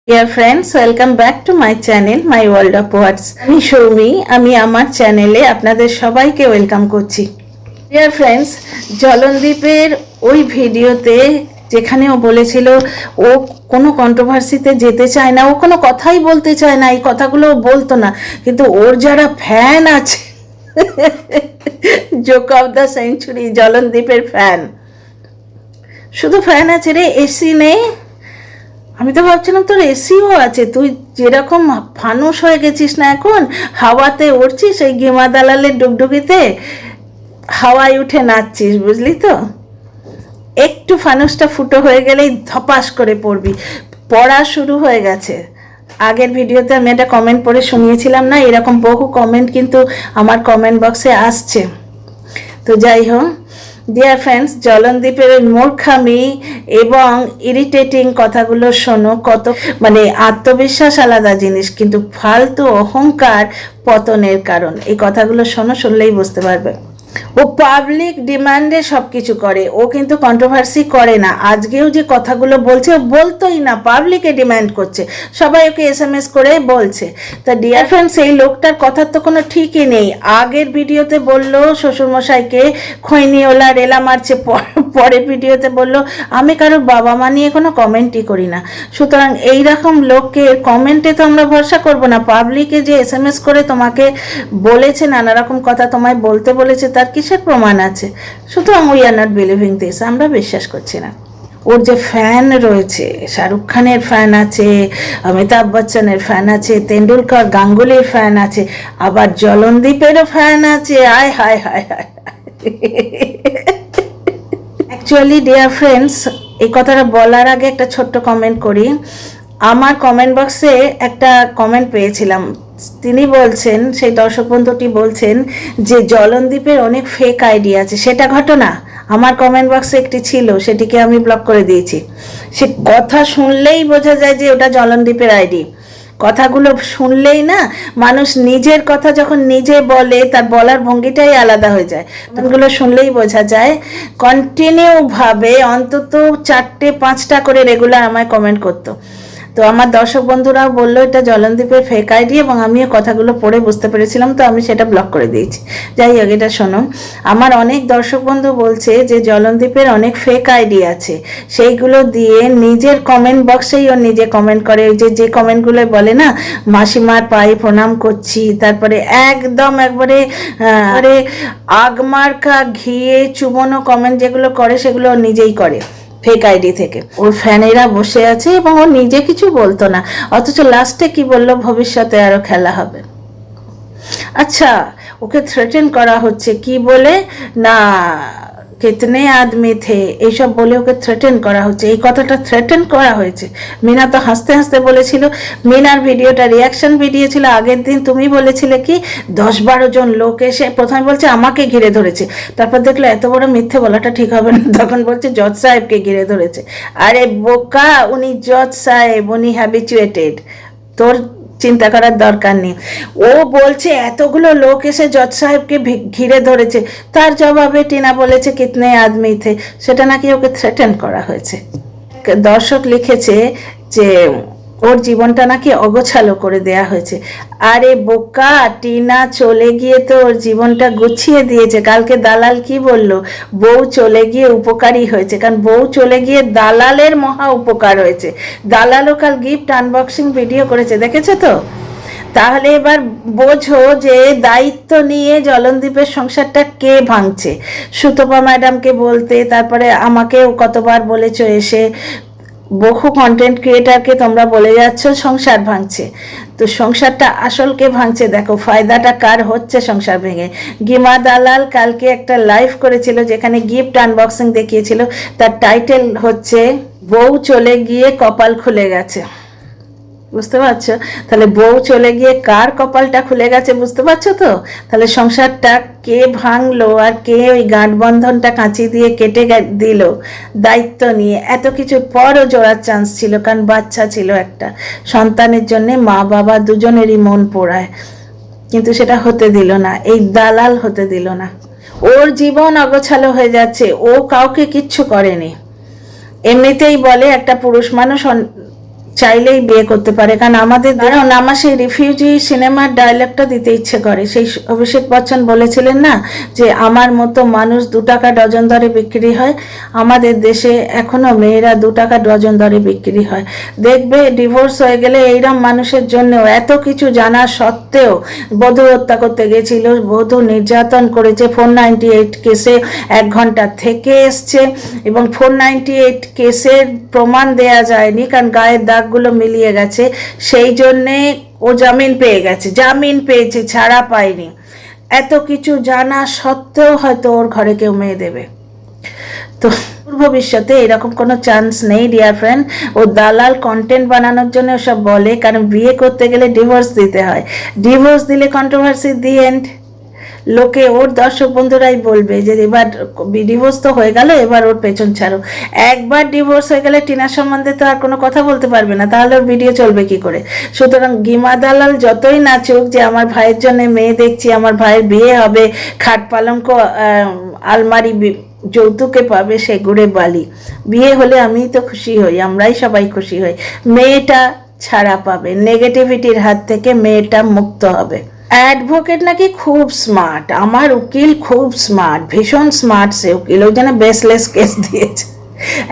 Dear friends, welcome back to my channel, My World of Words. আমি সৌমি, আমি আমার চ্যানেলে আপনাদের সবাইকে ওয়েলকাম করছি। Dear friends, জলনদীপের ওই ভিডিওতে যেখানে ও বলেছিল ও কোনো কন্ট্রোভার্সিতে যেতে চায় না, ও কোনো কথাই বলতে চায় না, এই কথাগুলো ও বলতো না, কিন্তু ওর যারা ফ্যান আছে জোক অফ দ্য সেঞ্চুরি, জলনদীপের ফ্যান, শুধু ফ্যান আছে রে, এসি নেই। আমি তো ভাবছিলাম তোর এসিও আছে, তুই যেরকম ফানুস হয়ে গেছিস না এখন, হাওয়াতে উড়ছিস, ওই গেমা দালালের ডুগডুগিতে হাওয়ায় উঠে নাচছিস, বুঝলি তো? একটু ফানুসটা ফুটো হয়ে গেলেই ধপাস করে পড়বি। পড়া শুরু হয়ে গেছে। আগের ভিডিওতে আমি একটা কমেন্ট পড়ে শুনিয়েছিলাম না, এরকম বহু কমেন্ট কিন্তু আমার কমেন্ট বক্সে আসছে। তো যাই হোক, ডিয়ার ফ্রেন্ডস, জলনদীপের মূর্খামি এবং ইরিটেটিং কথাগুলো শোনো। কত মানে আত্মবিশ্বাস আলাদা জিনিস, কিন্তু ফালতু অহংকার পতনের কারণ। এই কথাগুলো শোনো, শুনলেই বুঝতে পারবে। ও পাবলিক ডিমান্ডে সব কিছু করে, ও কিন্তু কন্ট্রোভার্সি করে না। আজকেও যে কথাগুলো বলছে, ও বলতোই না, পাবলিকে ডিমান্ড করছে, সবাই ওকে SMS করে বলছে। তা ডিয়ার ফ্রেন্ডস, এই লোকটার কথার তো কোনো ঠিকই নেই। আগের ভিডিওতে বলল শ্বশুরমশাইকে খৈনিওলা রেলা মারছে, পরের ভিডিওতে বলল আমি কারোর বাবা মা নিয়ে কোনো কমেন্টই করি না। সুতরাং এইরকম লোককে কমেন্টে তো আমরা ভরসা করব না। পাবলিকে যে SMS করে তোমাকে বলেছে, নানা রকম কথা তোমায় বলতে বলেছে, তার কিসের প্রমাণ আছে? সুতরাং we are not believing this, আমরা বিশ্বাস করছি না। ওর যে ফ্যান রয়েছে, শাহরুখ খানের ফ্যান আছে, অমিতাভ বচ্চনের ফ্যান আছে, তেন্ডুলকর গাঙ্গুলির ফ্যান আছে, আবার জলনদীপেরও ফ্যান আছে। আয় হায় হায় হায়। অ্যাকচুয়ালি ডিয়ার ফ্রেন্ডস, এই কথাটা বলার আগে একটা ছোট্ট কমেন্ট করি। আমার কমেন্ট বক্সে একটা কমেন্ট পেয়েছিলাম, তিনি বলছেন, সেই দর্শক বন্ধুটি বলছেন যে জলনদীপের অনেক ফেক আইডি আছে। সেটা ঘটনা আমার কমেন্ট বক্সে একটি ছিল, সেটিকে আমি ব্লক করে দিয়েছি। সে কথা শুনলেই বোঝা যায় যে ওটা জলনদীপের আইডি। কথাগুলো শুনলেই না, মানুষ নিজের কথা যখন নিজে বলে, তার বলার ভঙ্গিটাই আলাদা হয়ে যায়। ওগুলো শুনলেই বোঝা যায়। কন্টিনিউভাবে অন্তত 4-5টা করে রেগুলার আমায় কমেন্ট করতো। তো আমার দর্শক বন্ধুরাও বললো এটা জলনদীপের ফেক আইডি, এবং আমিও কথাগুলো পড়ে বুঝতে পেরেছিলাম, তো আমি সেটা ব্লক করে দিয়েছি। যাই হোক, এটা শোনো, আমার অনেক দর্শক বন্ধু বলছে যে জলনদীপের অনেক ফেক আইডি আছে, সেইগুলো দিয়ে নিজের কমেন্ট বক্সেই ও নিজে কমেন্ট করে। যে কমেন্টগুলো বলে না, মাসিমার পায়ে প্রণাম করছি, তারপরে একদম একবারে আগমার্কা ঘিয়ে চুবনো কমেন্ট যেগুলো করে, সেগুলো নিজেই করে ফেক আইডি থেকে। ওর ফ্যানেরা বসে আছে এবং ও নিজে কিছু বলতো না, অথচ লাস্টে কি বললো, ভবিষ্যতে আরো খেলা হবে। আচ্ছা, ওকে থ্রেটেন করা হচ্ছে কি বলে না, কিতনে আদমি থে, এইসব বলে ওকে থ্রেটেন করা হচ্ছে। এই কথাটা থ্রেটেন করা হয়েছে। মিনা তো হাসতে হাসতে বলেছিল, মিনার ভিডিওটা রিয়াকশন ভিডিও ছিল আগের দিন, তুমি বলেছিলে কি 10-12 জন লোক এসে প্রথমে বলছে আমাকে ঘিরে ধরেছে, তারপর দেখলো এত বড় মিথ্যে বলাটা ঠিক হবে না, তখন বলছে জজ সাহেবকে ঘিরে ধরেছে। আরে বোকা, উনি জজ সাহেব, উনি হ্যাবিচুয়েটেড, তোর চিন্তা করার দরকার নেই। ও বলছে এতগুলো লোক এসে জজ সাহেবকে ঘিরে ধরেছে, তার জবাবে টিনা বলেছে কিতনে আদমি থে, সেটা নাকি ওকে থ্রেটেন করা হয়েছে। দর্শক লিখেছে যে ওর জীবনটা নাকি অগোছালো করে দেয়া হয়েছে। আরে বোকা, টিনা চলে গিয়ে তো ওর জীবনটা গুছিয়ে দিয়েছে। কালকে দালাল কি বলল, বউ চলে গিয়ে উপকারী হয়েছে, কারণ বউ চলে গিয়ে দালালের মহা উপকার হয়েছে। দালালও কাল গিফট আনবক্সিং ভিডিও করেছে, দেখেছো তো? তাহলে এবার বোঝো যে দায়িত্ব নিয়ে জলনদীপের সংসারটা কে ভাঙছে। সুতপা ম্যাডামকে বলতে, তারপরে আমাকেও কতবার বলেছো এসে, বহু কন্টেন্ট ক্রিয়েটারকে তোমরা বলে যাচ্ছ সংসার ভাঙছে, তো সংসারটা আসল কে ভাঙছে দেখো, ফায়দাটা কার হচ্ছে সংসার ভেঙে। গিমা দালাল কালকে একটা লাইভ করেছিল যেখানে গিফট আনবক্সিং দেখিয়েছিল, তার টাইটেল হচ্ছে বউ চলে গিয়ে কপাল খুলে গেছে। বুঝতে পারছো? তাহলে বউ চলে গিয়ে কার কপালটা খুলে গেছে, বুঝতে পারছো তো? তাহলে সংসারটা কে ভাঙলো আর কে ওই গাঁট বন্ধনটা কাঁচি দিয়ে কেটে দিল দায়িত্ব নিয়ে। এত কিছুর পরও জোড়ার চান্স ছিল, কারণ বাচ্চা ছিল একটা, সন্তানের জন্যে মা বাবা দুজনেরই মন পোড়ায়, কিন্তু সেটা হতে দিল না, এই দালাল হতে দিল না। ওর জীবন অগোছালো হয়ে যাচ্ছে, ও কাউকে কিচ্ছু করেনি। এমনিতেই বলে একটা পুরুষ মানুষ চাইলেই বিয়ে করতে পারে। কারণ আমাদের কারণ আমার সেই রিফিউজি সিনেমার ডায়লগটা দিতে ইচ্ছে করে। সেই অভিষেক বচ্চন বলেছিলেন না যে আমার মতো মানুষ 2 টাকা ডজন দরে বিক্রি হয়, আমাদের দেশে এখনো মেয়েরা 2 টাকা ডজন দরে বিক্রি হয়। দেখবে ডিভোর্স হয়ে গেলে এইরকম মানুষের জন্য এত কিছু জানা সত্ত্বেও বধূ হত্যা করতে গেছিল, বধূ নির্যাতন করেছে, 498 কেসে 1 ঘন্টা থেকে এসছে এবং 498 কেসের প্রমাণ দেয়া যায়নি কারণ গায়ের দাগগুলো মিলিয়ে গেছে, সেই জন্যে ও জামিন পেয়ে গেছে, জামিন পেয়েছে, ছাড়া পায়নি। এত কিছু জানা সত্ত্বেও হয়তো ওর ঘরে কেউ মেয়ে দেবে। তো ভবিষ্যতে এরকম কোনো চান্স নেই ডিয়ার ফ্রেন্ড। ও দালাল কন্টেন্ট বানানোর জন্য সব বলে, কারণ বিয়ে করতে গেলে ডিভোর্স দিতে হয়, ডিভোর্স দিলে কন্ট্রোভার্সি দি এন্ড। লোকে ওর দর্শক বন্ধুরাই বলবে যে এবার ডিভোর্স তো হয়ে গেল, এবার ওর পেছন ছাড়ো। একবার ডিভোর্স হয়ে গেলে টিনার সম্বন্ধে তো আর কোনো কথা বলতে পারবে না, তাহলে ওর ভিডিও চলবে কি করে? সুতরাং গিমা দালাল যতই নাচুক যে আমার ভাইয়ের জন্য মেয়ে দেখছি, আমার ভাইয়ের বিয়ে হবে, খাট পালঙ্ক আলমারি যৌতুকে পাবে, সে গুড়ে বালি। বিয়ে হলে আমি তো খুশি হই, আমরাই সবাই খুশি হই। মেয়েটা ছাড়া পাবে, নেগেটিভিটির হাত থেকে মেয়েটা মুক্ত হবে। অ্যাডভোকেট নাকি খুব স্মার্ট, আমার উকিল খুব স্মার্ট, ভীষণ স্মার্ট সে উকিল, ওই জন্য বেসলেস কেস দিয়েছে।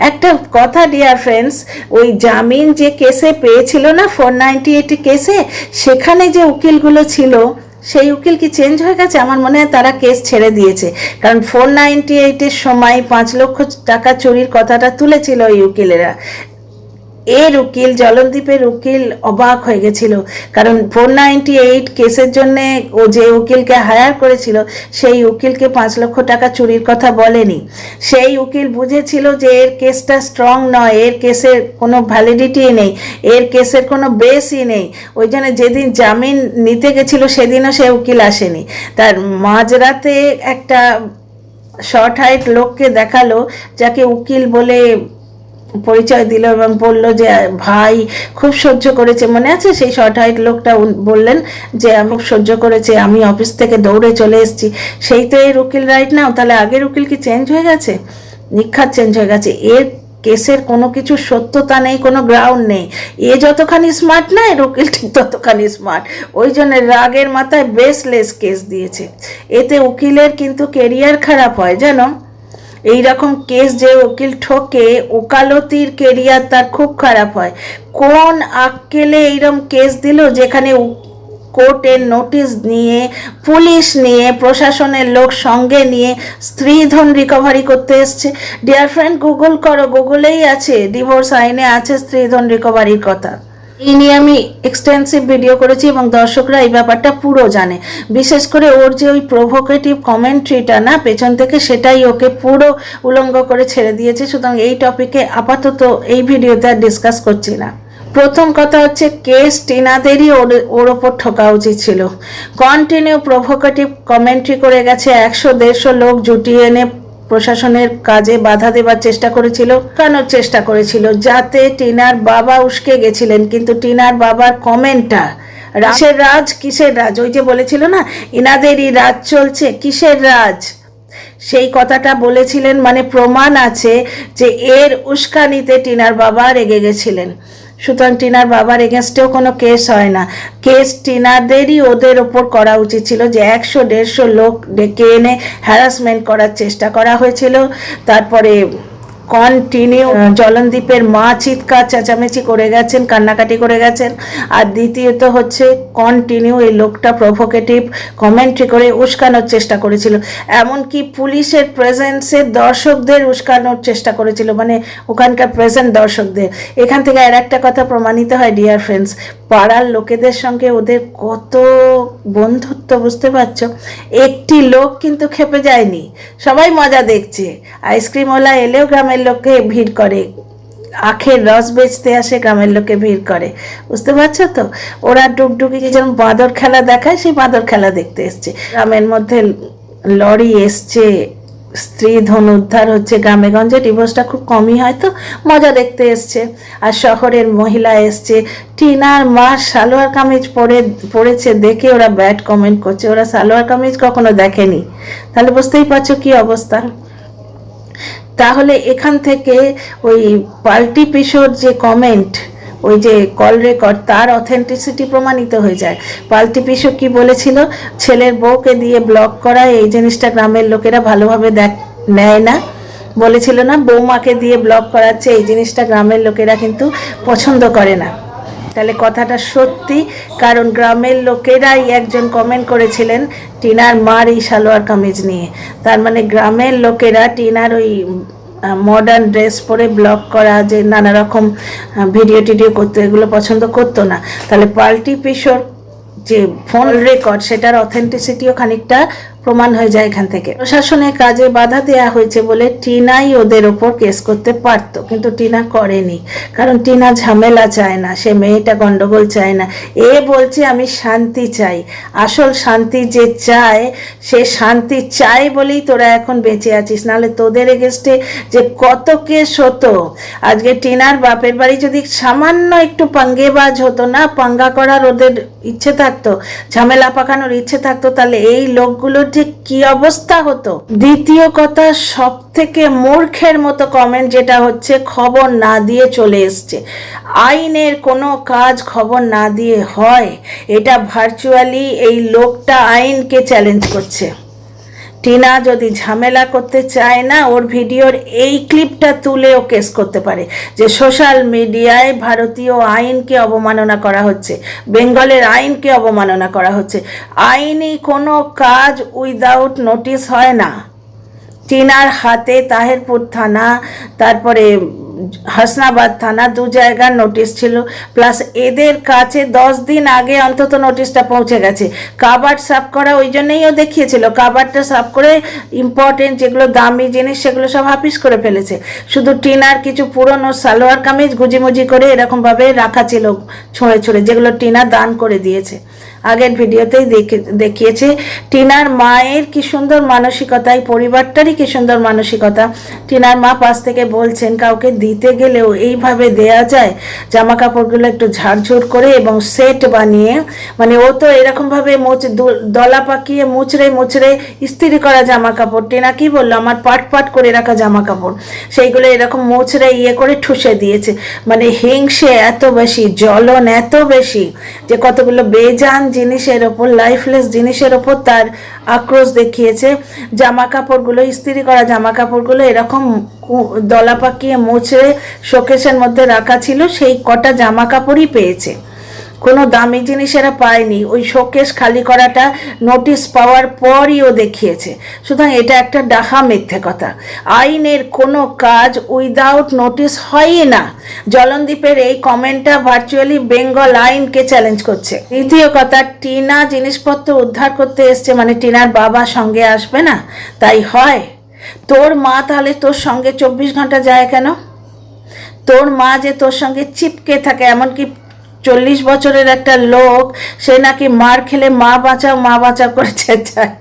একটা কথা ডিয়ার ফ্রেন্ডস, ওই জামিন যে কেসে পেয়েছিল না 498 কেসে, সেখানে যে উকিলগুলো ছিল সেই উকিল কি চেঞ্জ হয়ে গেছে? আমার মনে হয় তারা কেস ছেড়ে দিয়েছে, কারণ 498-এর সময় 5 লক্ষ টাকা চুরির কথাটা তুলেছিল ওই উকিলেরা। এর উকিল, জলনদীপের উকিল অবাক হয়ে গেছিল, কারণ 498 কেসের জন্যে ও যে উকিলকে হায়ার করেছিল সেই উকিলকে 5 লক্ষ টাকা চুরির কথা বলেনি। সেই উকিল বুঝেছিল যে এর কেসটা স্ট্রং নয়, এর কেসের কোনো ভ্যালিডিটি নেই, এর কেসের কোনো বেসই নেই। ওই জন্য যেদিন জামিন নিতে গেছিল সেদিনও সে উকিল আসেনি। তার মাঝরাতে একটা শর্ট হাইট লোককে দেখালো, যাকে উকিল বলে পরিচয় দিল এবং বলল যে ভাই খুব সহ্য করেছে, মনে আছে সেই শর্ট হাইট লোকটা বললেন যে আমি খুব সহ্য করেছে, আমি অফিস থেকে দৌড়ে চলে এসেছি। সেই তো এর উকিল রাইট নাও। তাহলে আগের উকিল কি চেঞ্জ হয়ে গেছে? নিখাত চেঞ্জ হয়ে গেছে। এর কেসের কোনো কিছু সত্যতা নেই, কোনো গ্রাউন্ড নেই। এ যতখানি স্মার্ট না, এর উকিল ঠিক ততখানি স্মার্ট। ওই জন্য রাগের মাথায় বেসলেস কেস দিয়েছে। এতে উকিলের কিন্তু কেরিয়ার খারাপ হয় জানো। এইরকম কেস যে উকিল ঠকে, ওকালতির কেরিয়ার তার খুব খারাপ হয়। কোন আক্কেলে এইরকম কেস দিল যেখানে কোর্টের নোটিশ নিয়ে, পুলিশ নিয়ে, প্রশাসনের লোক সঙ্গে নিয়ে স্ত্রীধন রিকভারি করতে এসছে? ডিয়ার ফ্রেন্ড, গুগল করো, গুগলেই আছে, ডিভোর্স আইনে আছে স্ত্রীধন রিকভারির কথা। এই নিয়ে আমি এক্সটেন্সিভ ভিডিও করেছি এবং দর্শকরা এই ব্যাপারটা পুরো জানে। বিশেষ করে ওর যে ওই প্রভোকেটিভ কমেন্ট্রিটা না পেছন থেকে, সেটাই ওকে পুরো উলঙ্গ করে ছেড়ে দিয়েছে। সুতরাং এই টপিকে আপাতত এই ভিডিওতে আর ডিসকাস করছি না। প্রথম কথা হচ্ছে, কেস টিনাদেরই ওর ওপর ঠকা উচিত ছিল। কন্টিনিউ প্রভোকেটিভ কমেন্ট্রি করে গেছে, 100-150 লোক জুটিয়ে এনে প্রশাসনের কাজে বাধা দেবার চেষ্টা করেছিল, কানোর চেষ্টা করেছিল, যাতে টিনার বাবা উস্কে গেছিলেন। কিন্তু টিনার বাবার কমেন্টটা, কিসের রাজ, কিসের রাজ, ওই যে বলেছিল না ইনাদেরই রাজ চলছে, কিসের রাজ, সেই কথাটা বলেছিলেন, মানে প্রমাণ আছে যে এর উস্কানিতে টিনার বাবা রেগে গেছিলেন। সুতরাং টিনার বাবার এগেনস্টেও কোনো কেস হয় না, কেস টিনাদেরই ওদের ওপর করা উচিত ছিল, যে 100-150 লোক ডেকে এনে হ্যারাসমেন্ট করার চেষ্টা করা হয়েছিল। তারপরে কন্টিনিউ জলনদীপের মা চিৎকার চেঁচামেচি করে গেছেন, কান্নাকাটি করে গেছেন। আর দ্বিতীয়ত হচ্ছে কন্টিনিউ এই লোকটা প্রভোকেটিভ কমেন্ট্রি করে উস্কানোর চেষ্টা করেছিল, এমনকি পুলিশের প্রেজেন্সে দর্শকদের উস্কানোর চেষ্টা করেছিল, মানে ওখানকার প্রেজেন্ট দর্শকদের। এখান থেকে আর একটা কথা প্রমাণিত হয় ডিয়ার ফ্রেন্ডস, পাড়ার লোকেদের সঙ্গে ওদের কত বন্ধুত্ব, বুঝতে পারছো? একটি লোক কিন্তু খেপে যায়নি, সবাই মজা দেখছে। আইসক্রিমওয়ালা এলেও গ্রামের লোককে ভিড় করে, আখের রস বেচতে আসে গ্রামের লোকে ভিড় করে, বুঝতে পারছো তো? ওরা ডুগডুগি যেমন বাঁদর খেলা দেখায়, সেই বাঁদর খেলা দেখতে এসছে। গ্রামের মধ্যে লরি এসছে, স্ত্রীধন উদ্ধার হচ্ছে, গ্রামে গঞ্জে ডিভোর্সটা খুব কমই হয়, তো মজা দেখতে এসছে। আর শহরের মহিলা এসছে, টিনার মা সালোয়ার কামিজ পরেছে দেখে ওরা ব্যাড কমেন্ট করছে, ওরা সালোয়ার কামিজ কখনো দেখেনি। তাহলে বুঝতেই পারছো কি অবস্থা। তাহলে এখান থেকে ওই পাল্টি পিসোর যে কমেন্ট, ওই যে কল রেকর্ড তার অথেন্টিসিটি প্রমাণিত হয়ে যায়। পাল্টি পিসু কি বলেছিল, ছেলের বউকে দিয়ে ব্লক করা এই জিনিসটা গ্রামের লোকেরা ভালোভাবে নেয় না, বলেছিল না বৌমাকে দিয়ে ব্লক করাচ্ছে এই জিনিসটা গ্রামের লোকেরা কিন্তু পছন্দ করে না। তাহলে কথাটা সত্যি, কারণ গ্রামের লোকেরাই একজন কমেন্ট করেছিলেন টিনার মার এই সালোয়ার কামিজ নিয়ে। তার মানে গ্রামের লোকেরা টিনার ওই মডার্ন ড্রেস পরে ব্লগ করা, যে নানা রকম ভিডিও টিডিও করতে, এগুলো পছন্দ করতো না। তাহলে পাল্টি পিসোর যে ফোন রেকর্ড সেটার অথেন্টিসিটিও খানিকটা প্রমাণ হয়ে যায় এখান থেকে। প্রশাসনের কাজে বাধা দেওয়া হয়েছে বলে টিনাই ওদের ওপর কেস করতে পারত, কিন্তু টিনা করেনি, কারণ টিনা ঝামেলা চায় না, সে মেয়েটা গন্ডগোল চায় না। এ বলছে আমি শান্তি চাই, আসল শান্তি যে চায় সে শান্তি চাই বলেই তোরা এখন বেঁচে আছিস, নাহলে তোদের এগেস্টে যে কত কেস হতো। আজকে টিনার বাপের বাড়ি যদি সামান্য একটু পাঙ্গেবাজ হতো না, পাঙ্গা করার ওদের ইচ্ছে থাকতো, ঝামেলা পাকানোর ইচ্ছে থাকতো, তাহলে এই লোকগুলোর ঠিক কি অবস্থা হতো। দ্বিতীয় কথা, সব থেকে মূর্খের মতো কমেন্ট যেটা হচ্ছে, খবর না দিয়ে চলে এসছে। আইনের কোনো কাজ খবর না দিয়ে হয়? এটা ভার্চুয়ালি এই লোকটা আইনকে চ্যালেঞ্জ করছে। টিনা যদি ঝামেলা করতে চায় না, ওর ভিডিওর এই ক্লিপটা তুলে ও কেস করতে পারে যে সোশ্যাল মিডিয়ায় ভারতীয় আইনকে অবমাননা করা হচ্ছে, বেঙ্গলের আইনকে অবমাননা করা হচ্ছে। আইনি কোনো কাজ উইদাউট নোটিস হয় না। টিনার হাতে তাহেরপুর থানা, তারপরে হাসনাবাদ থানা, 2 জায়গার নোটিশ ছিল, প্লাস এদের কাছে 10 দিন আগে অন্তত নোটিশটা পৌঁছে গেছে। কাবার্ড সাফ করা ওই জন্যই ও দেখিয়েছিল, কাবার্ডটা সাফ করে ইম্পর্টেন্ট যেগুলো দামি জিনিস সেগুলো সব হাফিস করে ফেলেছে। শুধু টিনার কিছু পুরনো সালোয়ার কামিজ গুজিমুজি করে এরকমভাবে রাখা ছিল ছুঁড়ে ছুঁড়ে, যেগুলো টিনা দান করে দিয়েছে। আগের ভিডিওতেই দেখিয়েছে টিনার মায়ের কি সুন্দর মানসিকতা, এই পরিবারটারই কি সুন্দর মানসিকতা। টিনার মা পাশ থেকে বলছেন কাউকে দিতে গেলেও এইভাবে দেয়া যায়, জামা কাপড়গুলো একটু ঝাড়ঝুড় করে এবং সেট বানিয়ে, মানে ও তো এরকমভাবে দলা পাকিয়ে মুচড়ে মুচড়ে ইস্ত্রি করা জামা কাপড়, টিনা কি বললো, আমার পাট পাট করে রাখা জামা কাপড়, সেইগুলো এরকম মুচড়ে ইয়ে করে ঠুসে দিয়েছে। মানে হিংসে এত বেশি, জ্বলন এত বেশি যে কতগুলো বেজান জিনিসের ওপর, লাইফলেস জিনিসের ওপর তার আক্রোশ দেখিয়েছে। জামা কাপড়গুলো, ইস্ত্রি করা জামা কাপড়গুলো এরকম দলা পাকিয়ে মুচড়ে শোকেসের মধ্যে রাখা ছিল, সেই কটা জামা কাপড়ই পেয়েছে, কোনো দামি জিনিস এরা পায়নি। ওই শোকেস খালি করাটা নোটিশ পাওয়ার পরই ও দেখিয়েছে। সুতরাং এটা একটা ডাহা মিথ্যে কথা। আইনের কোনো কাজ উইদাউট নোটিশ হয়ই না। জলনদীপের এই কমেন্টটা ভার্চুয়ালি বেঙ্গল আইনকে চ্যালেঞ্জ করছে। দ্বিতীয় কথা, টিনা জিনিসপত্র উদ্ধার করতে এসছে মানে টিনার বাবা সঙ্গে আসবে না? তাই হয়? তোর মা তাহলে তোর সঙ্গে 24 ঘন্টা যায় কেন? তোর মা যে তোর সঙ্গে চিপকে থাকে, এমনকি 40 বছরের একটা লোক, সে নাকি মার খেলে মা বাঁচাও করে চেঁচায়।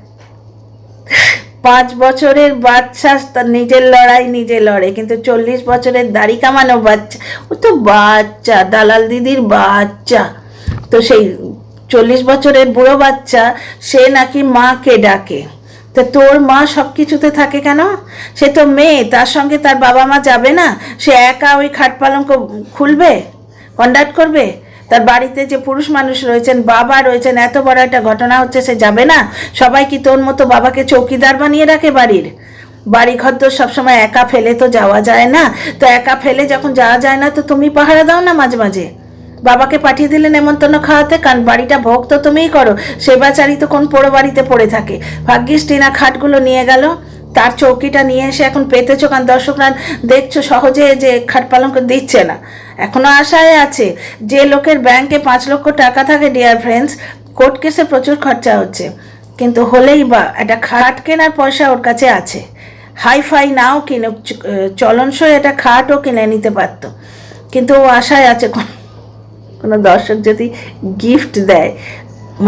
5 বছরের বাচ্চা তার নিজের লড়াই নিজে লড়ে, কিন্তু 40 বছরের দাড়ি কামানো বাচ্চা, ও তো বাচ্চা, দালাল দিদির বাচ্চা, তো সেই 40 বছরের বুড়ো বাচ্চা সে নাকি মাকে ডাকে। তা তোর মা সব কিছুতে থাকে কেন? সে তো মেয়ে, তার সঙ্গে তার বাবা মা যাবে না? সে একা ওই খাট পালঙ্ক খুলবে, কন্ডাক্ট করবে? তার বাড়িতে যে পুরুষ মানুষ রয়েছেন, বাবা রয়েছেন, এত বড় একটা ঘটনা হচ্ছে, সে যাবে না? সবাই কি তোর মতো বাবাকে চৌকিদার বানিয়ে রাখে বাড়ির? বাড়ি ঘর তো সবসময় একা ফেলে তো যাওয়া যায় না। তো একা ফেলে যখন যাওয়া যায় না, তো তুমি পাহারা দাও না মাঝে মাঝে। বাবাকে পাঠিয়ে দিলে নেমন্তন্ন খাওয়াতে, কারণ বাড়িটা ভোগ তো তুমিই করো, সেবাচারী তো কোন পোড়ো বাড়িতে পড়ে থাকে। ভাগ্যিস টিনা খাটগুলো নিয়ে গেল, তার চৌকিটা নিয়ে এসে এখন পেতেছো, কারণ দর্শকরা দেখছো সহজে যে খাট পালঙ্ক দিচ্ছে না, এখনো আশায় আছে। যে লোকের ব্যাংকে 5 লক্ষ টাকা থাকে ডিয়ার ফ্রেন্ডস, কোর্ট কেসে প্রচুর খরচা হচ্ছে, কিন্তু হলেই বা একটা খাট কেনার পয়সা ওর কাছে আছে। হাইফাই নাও কিনে, চলনসই একটা খাটও কিনে নিতে পারতো, কিন্তু ও আশায় আছে কোনো দর্শক যদি গিফট দেয়।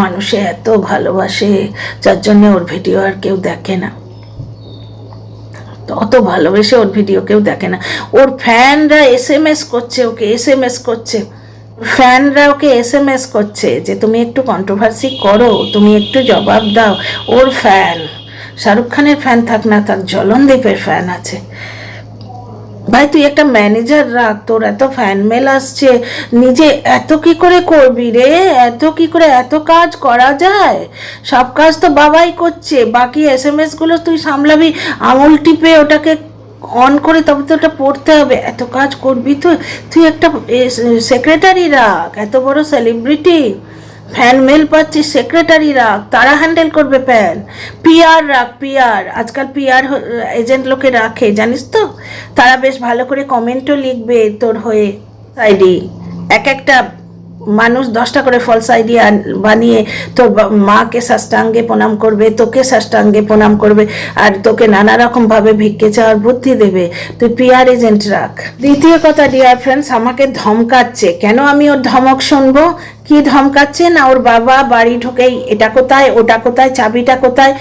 মানুষে এত ভালোবাসে, যার জন্য ওর ভিডিও আর কেউ দেখে না, অত ভালোবেসে ওর ভিডিও কেউ দেখে না। ওর ফ্যানরা SMS করছে ওকে, SMS করছে, ফ্যানরা ওকে SMS করছে যে তুমি একটু কন্ট্রোভার্সি করো, তুমি একটু জবাব দাও। ওর ফ্যান, শাহরুখ খানের ফ্যান থাক না, তার জলনদীপের ফ্যান আছে। ভাই তুই একটা ম্যানেজার রাখ, তোর এত ফ্যান মেল আসছে, নিজে এত কি করে করবি রে? এত কি করে এত কাজ করা যায়? সব কাজ তো বাবাই করছে, বাকি SMS গুলো তুই সামলাবি, আঙুল টিপে ওটাকে অন করে তবে তো ওটা পড়তে হবে, এত কাজ করবি তুই? তুই একটা সেক্রেটারি রাখ, এত বড় সেলিব্রিটি, ফ্যান মেল পাচ্ছিস, সেক্রেটারি রাখ, তারা হ্যান্ডেল করবে ফ্যান। PR রাখ, PR, আজকাল PR এজেন্ট লোকে রাখে জানিস তো, তারা বেশ ভালো করে কমেন্টও লিখবে তোর হয়ে। আইডি এক একটা মানুষ 10টা করে ফলস আইডি বানিয়ে তোর মাকে সাষ্টাঙ্গে প্রণাম করবে, তোকে সাষ্টাঙ্গে প্রণাম করবে, আর তোকে নানা রকম ভাবে ভিক্ষে চাওয়ার বুদ্ধি দেবে। তুই PR এজেন্ট রাখ। দ্বিতীয় কথা ডিয়ার ফ্রেন্ডস, আমাকে ধমকাচ্ছে, কেন আমি ওর ধমক শুনবো? কি ধমকাচ্ছে না, ওর বাবা বাড়ি ঢোকেই এটা কোথায়, ওটা কোথায়, চাবিটা কোথায়,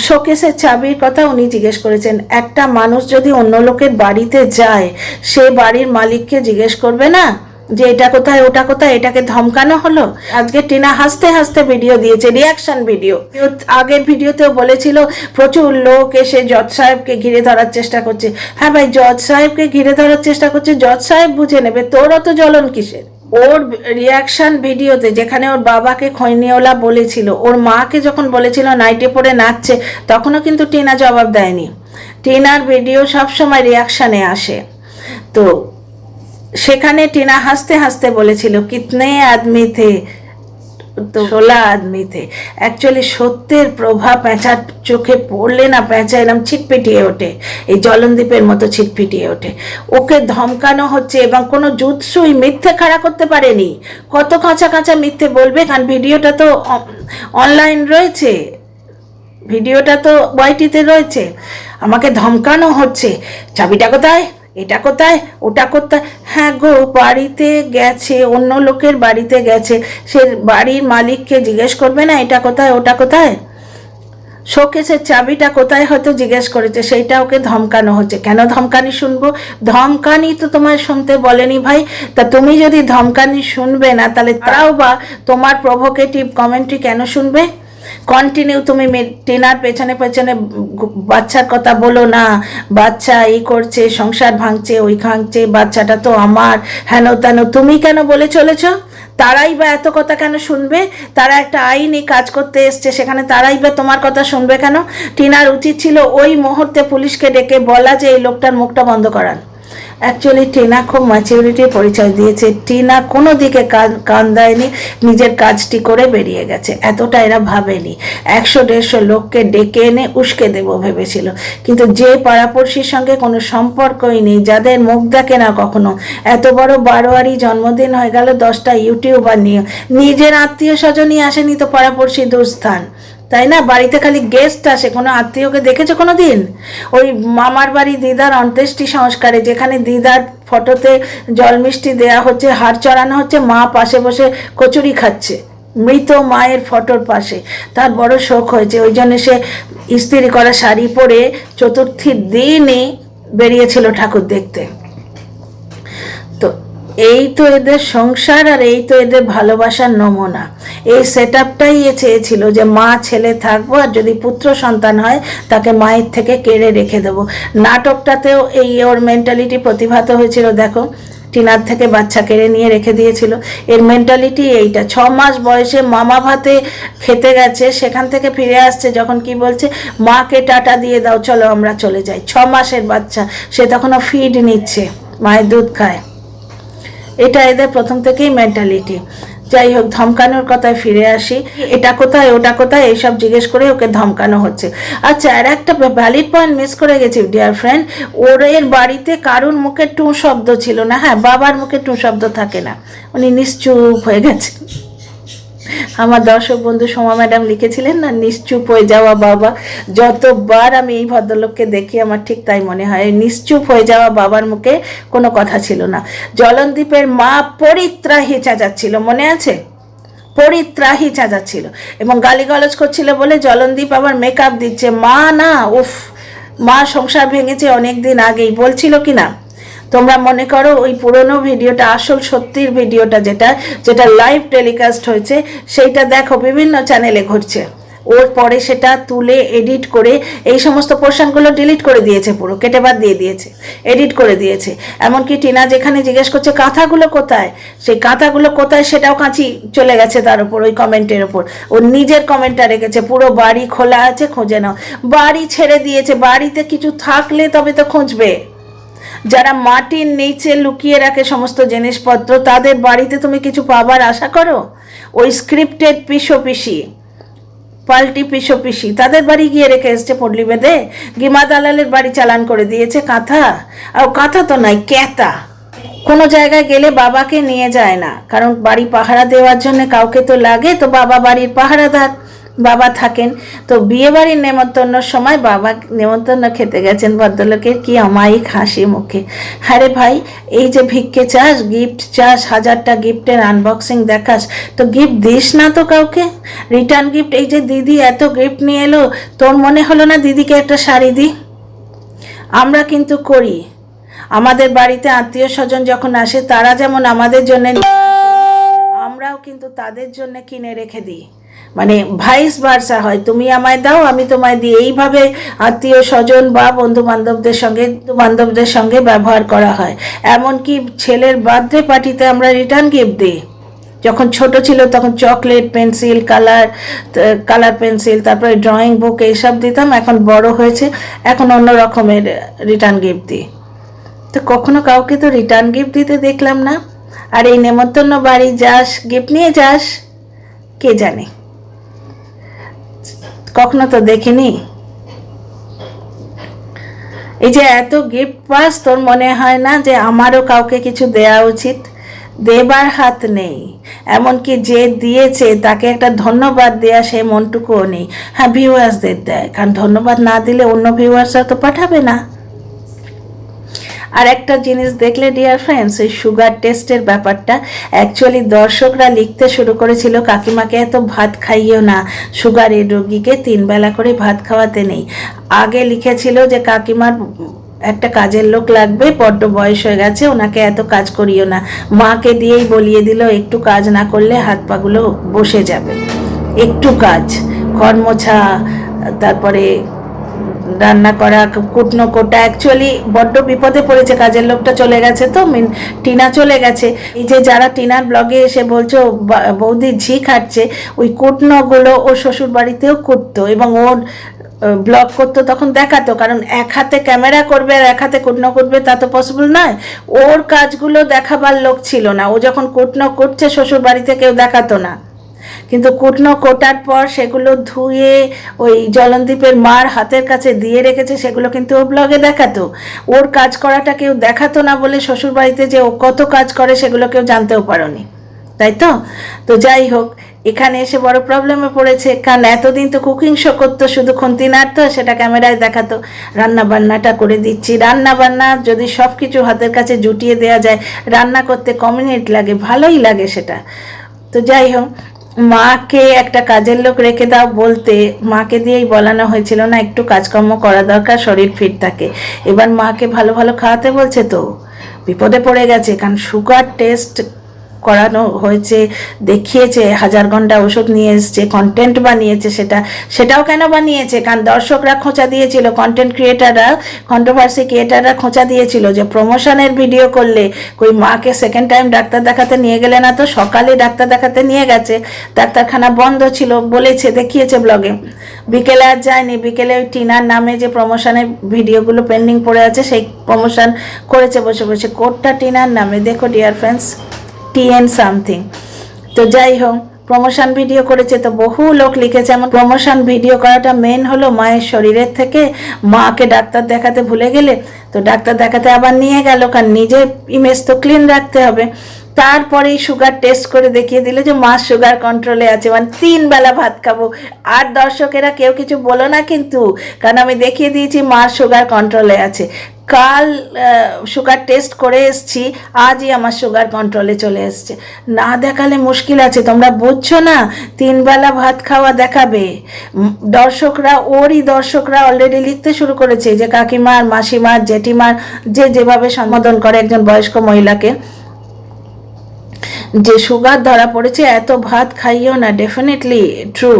শোকেসের চাবির কথা উনি জিজ্ঞেস করেছেন। একটা মানুষ যদি অন্য লোকের বাড়িতে যায়, সে বাড়ির মালিককে জিজ্ঞেস করবে না যে এটা কোথায় ওটা কোথায়? এটাকে ধমকানো হলো। আজকে টিনা হাসতে হাসতে ভিডিও দিয়েছে, রিয়াকশন ভিডিও। আগের ভিডিওতেও বলেছিল প্রচুর লোক এসে জজ সাহেবকে ঘিরে ধরার চেষ্টা করছে। হ্যাঁ ভাই, জজ সাহেবকে ঘিরে ধরার চেষ্টা করছে, জজ সাহেব বুঝে নেবে, তোর অত জ্বলন কিসের? ওর রিয়াকশন ভিডিওতে যেখানে ওর বাবাকে খৈনিওলা বলেছিল, ওর মাকে যখন বলেছিল নাইটে পরে নাচছে, তখনও কিন্তু টিনা জবাব দেয়নি। টিনার ভিডিও সবসময় রিয়াকশানে আসে। তো সেখানে টিনা হাসতে হাসতে বলেছিল কিতনে আদমি থে, তো 16 আদমি থে। অ্যাকচুয়ালি সত্যের প্রভাব পেঁচার চোখে পড়লে না, পেঁচা এরম ছিটপিটিয়ে ওঠে, এই জলনদীপের মতো ছিটপিটিয়ে ওঠে। ওকে ধমকানো হচ্ছে এবং কোনো জুৎসুই মিথ্যে খাড়া করতে পারেনি। কত কাঁচা কাঁচা মিথ্যে বলবে, কারণ ভিডিওটা তো অনলাইন রয়েছে, ভিডিওটা তো ওয়াইটিতে রয়েছে। আমাকে ধমকানো হচ্ছে, চাবিটা কোথায়, এটা কোথায়, ওটা কোথায়? হ্যাঁ গো, বাড়িতে গেছে, অন্য লোকের বাড়িতে গেছে, সে বাড়ির মালিককে জিজ্ঞেস করবে না এটা কোথায় ওটা কোথায়? শোকেসের চাবিটা কোথায় হয়তো জিজ্ঞেস করেছে, সেইটা ওকে ধমকানো হচ্ছে। কেন ধমকানি শুনবো? ধমকানি তো তোমায় শুনতে বলেনি ভাই। তা তুমি যদি ধমকানি শুনবে না, তাহলে তারাও বা তোমার প্রভোকেটিভ কমেন্ট্রি কেন শুনবে? কন্টিনিউ তুমি টিনার পেছনে পেছনে বাচ্চার কথা বলো না, বাচ্চা এই করছে, সংসার ভাঙছে, ওই ভাঙছে, বাচ্চাটা তো আমার, হেন তেন, তুমি কেন বলে চলেছ? তারাই বা এত কথা কেন শুনবে? তারা একটা আইনি কাজ করতে এসছে, সেখানে তারাই বা তোমার কথা শুনবে কেন? টিনার উচিত ছিল ওই মুহূর্তে পুলিশকে ডেকে বলা যে এই লোকটার মুখটা বন্ধ করান। অ্যাকচুয়ালি টিনা খুব ম্যাচিউরিটির পরিচয় দিয়েছে। টিনা কোনো দিকে কান দেয়নি, নিজের কাজটি করে বেরিয়ে গেছে। এতটা এরা ভাবেনি। 100-150 লোককে ডেকে এনে উস্কে দেবো ভেবেছিল, কিন্তু যে পাড়াপড়শির সঙ্গে কোনো সম্পর্কই নেই, যাদের মুখ দেখে না কখনো, এত বড় বারোয়ারি জন্মদিন হয়ে গেল 10টা ইউটিউবার নিয়ে, নিজের আত্মীয় স্বজনই আসেনি তো পাড়াপড়শি দূরস্থান, তাই না? বাড়িতে খালি গেস্ট আসে, কোনো আত্মীয়কে দেখেছো কোনো দিন? ওই মামার বাড়ি দিদার অন্ত্যেষ্টি সংস্কারে, যেখানে দিদার ফটোতে জল মিষ্টি দেওয়া হচ্ছে, হাড় চড়ানো হচ্ছে, মা পাশে বসে কচুরি খাচ্ছে মৃত মায়ের ফটোর পাশে, তার বড় শোক হয়েছে। ওই জন্য সে ইস্ত্রি করা শাড়ি পরে চতুর্থীর দিনই বেরিয়েছিল ঠাকুর দেখতে। তো এই তো এদের সংসার, আর এই তো এদের ভালোবাসার নমুনা। এই সেট আপটাই এ চেয়েছিল যে মা ছেলে থাকবো, আর যদি পুত্র সন্তান হয় তাকে মায়ের থেকে কেড়ে রেখে দেবো। নাটকটাতেও এই ওর মেন্টালিটি প্রতিভাত হয়েছিল। দেখো, টিনার থেকে বাচ্চা কেড়ে নিয়ে রেখে দিয়েছিল। এর মেন্টালিটি এইটা। 6 মাস বয়সে মামা ভাতে খেতে গেছে, সেখান থেকে ফিরে আসছে যখন কি বলছে, মাকে টাটা দিয়ে দাও, চলো আমরা চলে যাই। 6 মাসের বাচ্চা, সে তখনও ফিড নিচ্ছে, মায়ের দুধ খায়। এটা এদের প্রথম থেকেই মেন্টালিটি। যাই হোক, ধমকানোর কথায় ফিরে আসি। এটা কোথায় ওটা কোথায় এইসব জিজ্ঞেস করে ওকে ধমকানো হচ্ছে। আচ্ছা, আর একটা ভ্যালিড পয়েন্ট মিস করে গেছি ডিয়ার ফ্রেন্ড। ওর এর বাড়িতে কারুর মুখে টু শব্দ ছিল না। হ্যাঁ, বাবার মুখে টু শব্দ থাকে না, উনি নিশ্চুপ হয়ে গেছে। আমার দর্শক বন্ধু সোমা ম্যাডাম লিখেছিলেন না, নিশ্চুপ হয়ে যাওয়া বাবা। যতবার আমি এই ভদ্রলোককে দেখি আমার ঠিক তাই মনে হয়, নিশ্চুপ হয়ে যাওয়া বাবার মুখে কোনো কথা ছিল না। জলনদীপের মা পরিত্রাহী চেঁচাচ্ছিল, মনে আছে? পরিত্রাহী চেঁচাচ্ছিল এবং গালিগালাজ করছিল বলে জলনদীপ আবার মেকআপ দিচ্ছে। মা না, উফ, মা সংসার ভেঙেছে অনেক দিন আগেই, বলছিল কি না? তোমরা মনে করো ওই পুরনো ভিডিওটা, আসল সত্যির ভিডিওটা যেটা লাইভ টেলিকাস্ট হয়েছে, সেইটা দেখো, বিভিন্ন চ্যানেলে ঘুরছে। ওর পরে সেটা তুলে এডিট করে এই সমস্ত পোর্শনগুলো ডিলিট করে দিয়েছে, পুরো কেটে বাদ দিয়ে দিয়েছে, এডিট করে দিয়েছে। এমনকি টিনা যেখানে জিজ্ঞেস করছে কাঁথাগুলো কোথায়, সেই কাঁথাগুলো কোথায় সেটাও কাঁচি চলে গেছে তার উপর, ওই কমেন্টের ওপর। ওর নিজের কমেন্টটা রেখেছে, পুরো বাড়ি খোলা আছে, খুঁজে নাও। বাড়ি ছেড়ে দিয়েছে, বাড়িতে কিছু থাকলে তবে তো খুঁজবে। যারা মাটির নিচে লুকিয়ে রাখে সমস্ত জিনিসপত্র, তাদের বাড়িতে তুমি কিছু পাবার আশা করো? ওই স্ক্রিপ্টেড পিসি পাল্টি পিসি তাদের বাড়ি গিয়ে রেখে এসছে পটলি বেঁধে। গিমা দালালের বাড়ি চালান করে দিয়েছে কাঁথা, আর কাঁথা তো নয়, ক্যাতা। কোনো জায়গায় গেলে বাবাকে নিয়ে যায় না, কারণ বাড়ি পাহারা দেওয়ার জন্য কাউকে তো লাগে, তো বাবা বাড়ির পাহারাদার, বাবা থাকেন। তো বিয়ে বাড়ির নেমন্তন্নর সময় বাবা নেমন্তন্ন খেতে গেছেন ভদ্রলোকের, কি অমায়িক হাসি মুখে। হ্যাঁ রে ভাই, এই যে ভিক্ষে চাস, গিফট চাস, 1000টা গিফটের আনবক্সিং দেখাস, তো গিফট দিস না তো কাউকে, রিটার্ন গিফট। এই যে দিদি এত গিফট নিয়ে এলো, তোর মনে হলো না দিদিকে একটা শাড়ি দিই? আমরা কিন্তু করি, আমাদের বাড়িতে আত্মীয় স্বজন যখন আসে, তারা যেমন আমাদের জন্য, আমরাও কিন্তু তাদের জন্য কিনে রেখে দিই। মানে ভাইস ভার্সা হয়, তুমি আমায় দাও আমি তোমায় দিই, এইভাবে আত্মীয় স্বজন বা বন্ধু বান্ধবদের সঙ্গে ব্যবহার করা হয়। এমনকি ছেলের বার্থডে পার্টিতে আমরা রিটার্ন গিফট দিই। যখন ছোট ছিল তখন চকলেট, পেন্সিল, কালার পেন্সিল, তারপরে ড্রয়িং বুক এইসব দিতাম। এখন বড় হয়েছে, এখন অন্য রকমের রিটার্ন গিফট দিই। তো কখনো কাউকে তো রিটার্ন গিফট দিতে দেখলাম না। আর এই নেমন্তন্ন বাড়ি যাস, গিফট নিয়ে যাস, কে জানে, কখনো তো দেখিনি। এই যে এত গিফট পাস, তোর মনে হয় না যে আমারও কাউকে কিছু দেওয়া উচিত? দেবার হাত নেই, এমনকি যে দিয়েছে তাকে একটা ধন্যবাদ দেয়া সে মনটুকুও নেই। হ্যাঁ, ভিউয়ার্সদের দেয়, কারণ ধন্যবাদ না দিলে অন্য ভিউয়ার্সরা তো পাঠাবে না। আর একটা জিনিস দেখলে ডিয়ার ফ্রেন্ডস, ওই সুগার টেস্টের ব্যাপারটা, অ্যাকচুয়ালি দর্শকরা লিখতে শুরু করেছিল কাকিমাকে এত ভাত খাইও না, সুগারের রোগীকে 3 বেলা করে ভাত খাওয়াতে নেই। আগে লিখেছিল যে কাকিমার একটা কাজের লোক লাগবে, বড্ড বয়স হয়ে গেছে, ওনাকে এত কাজ করিও না। মাকে দিয়েই বলিয়ে দিল একটু কাজ না করলে হাত পাগুলো বসে যাবে। একটু কাজ, ঘর মোছা, তারপরে রান্না করা, কুটনো কোটা। অ্যাকচুয়ালি বড্ড বিপদে পড়েছে, কাজের লোকটা চলে গেছে, তো টিনা চলে গেছে। এই যে যারা টিনার ব্লগে এসে বলছো বৌদি ঝি খাটছে, ওই কুটনোগুলো ও শ্বশুর বাড়িতেও কুটতো, এবং ওর ব্লগ করতো, তখন দেখাতো। কারণ এক হাতে ক্যামেরা করবে আর এক হাতে কুটনো করবে, তা তো পসিবল নয়। ওর কাজগুলো দেখাবার লোক ছিল না, ও যখন কুটনো করছে শ্বশুর বাড়িতে কেউ দেখাতো না। কিন্তু কুটনো কোটার পর সেগুলো ধুয়ে ওই জলনদীপের মার হাতের কাছে দিয়ে রেখেছে, সেগুলো কিন্তু ও ব্লগে দেখাতো। ওর কাজ করাটা কেউ দেখাতো না বলে শ্বশুরবাড়িতে যে ও কত কাজ করে সেগুলো কেউ জানতেও পারোনি, তাই তো? তো যাই হোক, এখানে এসে বড় প্রবলেমে পড়েছে, কারণ এতদিন তো কুকিং শো করতো, শুধু খুন্তি নাড়তো, সেটা ক্যামেরায় দেখাতো। রান্না বান্নাটা করে দিচ্ছি, রান্না বান্না যদি সব কিছু হাতের কাছে জুটিয়ে দেওয়া যায়, রান্না করতে ক মিনিট লাগে, ভালোই লাগে সেটা। তো যাই হোক, মাকে একটা কাজের লোক রেখে দাও বলতে মাকে দিয়েই বলানো হয়েছিল না একটু কাজকর্ম করা দরকার, শরীর ফিট থাকে। এবার মাকে ভালো ভালো খাওয়াতে বলছে, তো বিপদে পড়ে গেছে। কারণ সুগার টেস্ট করানো হয়েছে, দেখিয়েছে, 1000 ঘন্টা ওষুধ নিয়ে এসছে, কন্টেন্ট বানিয়েছে। সেটাও কেন বানিয়েছে? কারণ দর্শকরা খোঁচা দিয়েছিল, কন্টেন্ট ক্রিয়েটাররা, কন্ট্রোভার্সি ক্রিয়েটাররা খোঁচা দিয়েছিল যে প্রমোশনের ভিডিও করলে কই মাকে সেকেন্ড টাইম ডাক্তার দেখাতে নিয়ে গেলে না? তো সকালে ডাক্তার দেখাতে নিয়ে গেছে, ডাক্তারখানা বন্ধ ছিল, বলেছে, দেখিয়েছে ব্লগে। বিকেলে আর যায়নি, বিকেলে ওই টিনার নামে যে প্রমোশনের ভিডিওগুলো পেন্ডিং পড়ে আছে সেই প্রমোশন করেছে বসে বসে। কোডটা টিনার নামে, দেখো ডিয়ার ফ্রেন্ডস, TN সামথিং। তো যাই হোক, প্রমোশন ভিডিও করেছে, তো বহু লোক লিখেছে এমন প্রমোশন ভিডিও করাটা মেন হলো মায়ের শরীরের থেকে, মাকে ডাক্তার দেখাতে ভুলে গেলে, তো ডাক্তার দেখাতে আবার নিয়ে গেল, কারণ নিজের ইমেজ তো ক্লিন রাখতে হবে। তারপরেই সুগার টেস্ট করে দেখিয়ে দিল যে মা সুগার কন্ট্রোলে আছে, মানে 3 বেলা ভাত খাবো। আর দর্শকেরা কেউ কিছু বলো না কিন্তু, কারণ আমি দেখিয়ে দিয়েছি মার সুগার কন্ট্রোলে আছে। কাল সুগার টেস্ট করে এসছি, আজই আমার সুগার কন্ট্রোলে চলে এসছে। না দেখালে মুশকিল আছে, তোমরা বুঝছো না? 3 বেলা ভাত খাওয়া দেখাবে। দর্শকরা অলরেডি লিখতে শুরু করেছে যে কাকিমার, মাসিমার, জেঠিমার, যেভাবে সম্বোধন করে একজন বয়স্ক মহিলাকে, যে সুগার ধরা পড়েছে, এত ভাত খাইও না। ডেফিনেটলি ট্রু,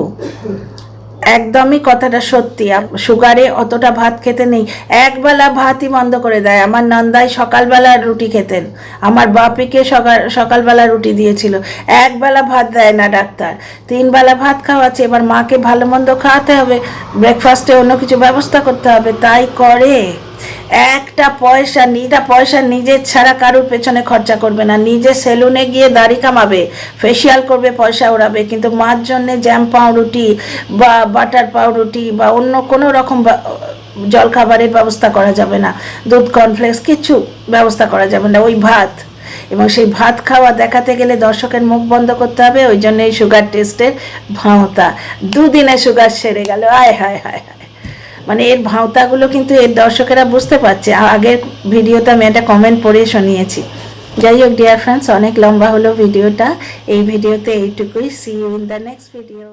একদমই কথাটা সত্যি। সুগারে অতটা ভাত খেতে নেই, একবেলা ভাতই বন্ধ করে দেয়। আমার নন্দাই সকালবেলা রুটি খেতেন, আমার বাপিকে সকালবেলা রুটি দিয়েছিল, একবেলা ভাত দেয় না ডাক্তার, 3 বেলা ভাত খাওয়াচ্ছে। এবার মাকে ভালো মন্দ খাওয়াতে হবে, ব্রেকফাস্টে অন্য কিছু ব্যবস্থা করতে হবে, তাই করে। একটা পয়সা নিজের ছাড়া কারোর পেছনে খরচা করবে না, নিজে সেলুনে গিয়ে দাড়ি কামাবে, ফেসিয়াল করবে, পয়সা ওড়াবে, কিন্তু মার জন্যে জ্যাম পাউরুটি বা বাটার পাউরুটি বা অন্য কোনো রকম জলখাবারের ব্যবস্থা করা যাবে না, দুধ কর্নফ্লেক্স কিছু ব্যবস্থা করা যাবে না, ওই ভাত। এবং সেই ভাত খাওয়া দেখাতে গেলে দর্শকের মুখ বন্ধ করতে হবে। ওই জন্য এই সুগার টেস্টের ভাঁওতা, 2 দিনে সুগার সেরে গেল। আয় হায় হায় হায়, মানে এর ভাঁওতাগুলো কিন্তু এর দর্শকেরা বুঝতে পারছে। আগের ভিডিওতে আমি একটা কমেন্ট পড়ে শুনিয়েছি। যাই হোক ডিয়ার ফ্রেন্ডস, অনেক লম্বা হলো ভিডিওটা, এই ভিডিওতে এইটুকুই। See you in the next video.